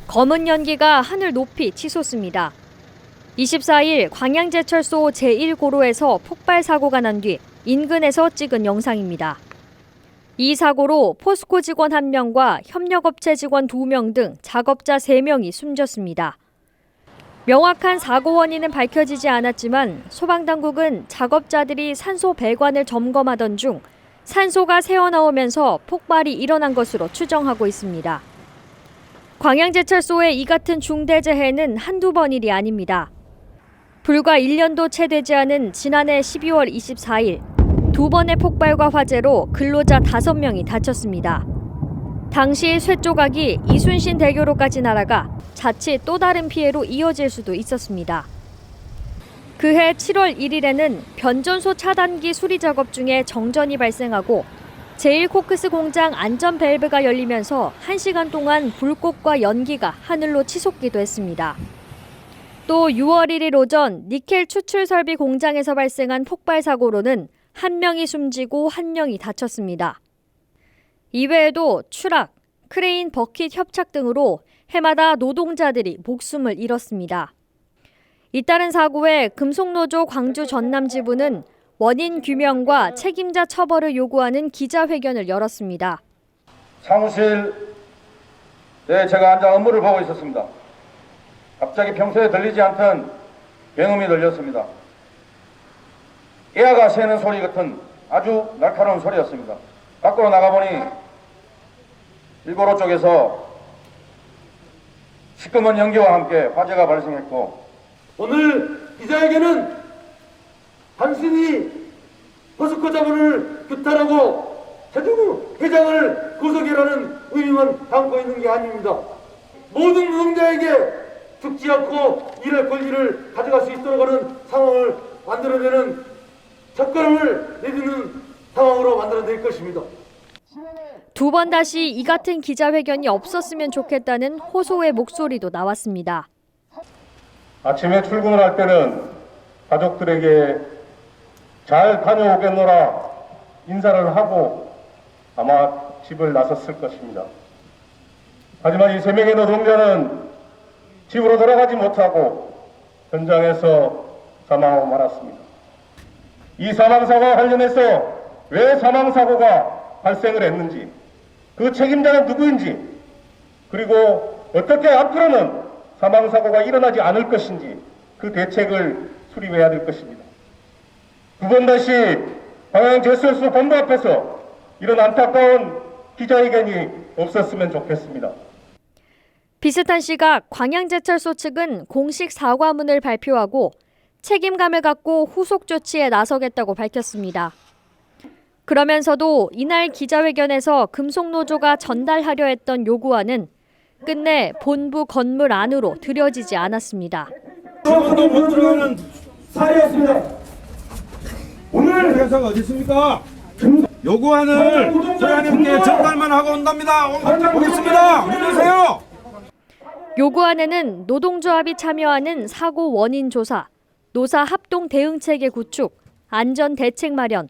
검은 연기가 하늘 높이 치솟습니다. 24일 광양제철소 제1고로에서 폭발 사고가 난 뒤 인근에서 찍은 영상입니다. 이 사고로 포스코 직원 1명과 협력업체 직원 2명 등 작업자 3명이 숨졌습니다. 명확한 사고 원인은 밝혀지지 않았지만 소방당국은 작업자들이 산소 배관을 점검하던 중 산소가 새어나오면서 폭발이 일어난 것으로 추정하고 있습니다. 광양제철소의 이 같은 중대재해는 한두 번 일이 아닙니다. 불과 1년도 채 되지 않은 지난해 12월 24일 2번의 폭발과 화재로 근로자 5명이 다쳤습니다. 당시 쇠조각이 이순신 대교로까지 날아가 자칫 또 다른 피해로 이어질 수도 있었습니다. 그해 7월 1일에는 변전소 차단기 수리 작업 중에 정전이 발생하고 제1코크스 공장 안전 밸브가 열리면서 1시간 동안 불꽃과 연기가 하늘로 치솟기도 했습니다. 또 6월 1일 오전 니켈 추출 설비 공장에서 발생한 폭발 사고로는 1명이 숨지고 1명이 다쳤습니다. 이외에도 추락, 크레인 버킷 협착 등으로 해마다 노동자들이 목숨을 잃었습니다. 잇따른 사고에 금속노조 광주 전남지부는 원인 규명과 책임자 처벌을 요구하는 기자회견을 열었습니다. 사무실에 제가 앉아 업무를 보고 있었습니다. 갑자기 평소에 들리지 않던 굉음이 들렸습니다. 애아가 새는 소리 같은 아주 날카로운 소리였습니다. 밖으로 나가보니 일고로 쪽에서 시꺼먼 연기와 함께 화재가 발생했고, 오늘 기자회견은 당신이 포스코 자본을 규탄하고 최종우 회장을 구속이라는 의미만 담고 있는 게 아닙니다. 모든 노동자에게 죽지 않고 일할 권리를 가져갈 수 있도록 하는 상황을 만들어내는 첫걸음을 내딛는 상황으로 만들어낼 것입니다. 2번 다시 이 같은 기자회견이 없었으면 좋겠다는 호소의 목소리도 나왔습니다. 아침에 출근을 할 때는 가족들에게 잘 다녀오겠노라 인사를 하고 아마 집을 나섰을 것입니다. 하지만 이 3명의 노동자는 집으로 돌아가지 못하고 현장에서 사망하고 말았습니다. 이 사망사고와 관련해서 왜 사망사고가 발생을 했는지, 그 책임자는 누구인지, 그리고 어떻게 앞으로는 사망사고가 일어나지 않을 것인지 그 대책을 수립해야 될 것입니다. 2번 다시 광양제철소 본부 앞에서 이런 안타까운 기자회견이 없었으면 좋겠습니다. 비슷한 시각 광양제철소 측은 공식 사과문을 발표하고 책임감을 갖고 후속 조치에 나서겠다고 밝혔습니다. 그러면서도 이날 기자회견에서 금속노조가 전달하려 했던 요구안은 끝내 본부 건물 안으로 들여지지 않았습니다. 아무도 못 들어가는 사례였습니다. 오늘 회사가 어디 있습니까? 요구안을 소장님께 전달만 하고 온답니다. 오겠습니다. 문주세요. 요구안에는 노동조합이 참여하는 사고 원인 조사, 노사 합동 대응 체계 구축, 안전 대책 마련,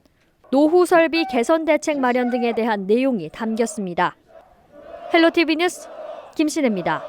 노후 설비 개선 대책 마련 등에 대한 내용이 담겼습니다. 헬로티비 뉴스 김신혜입니다.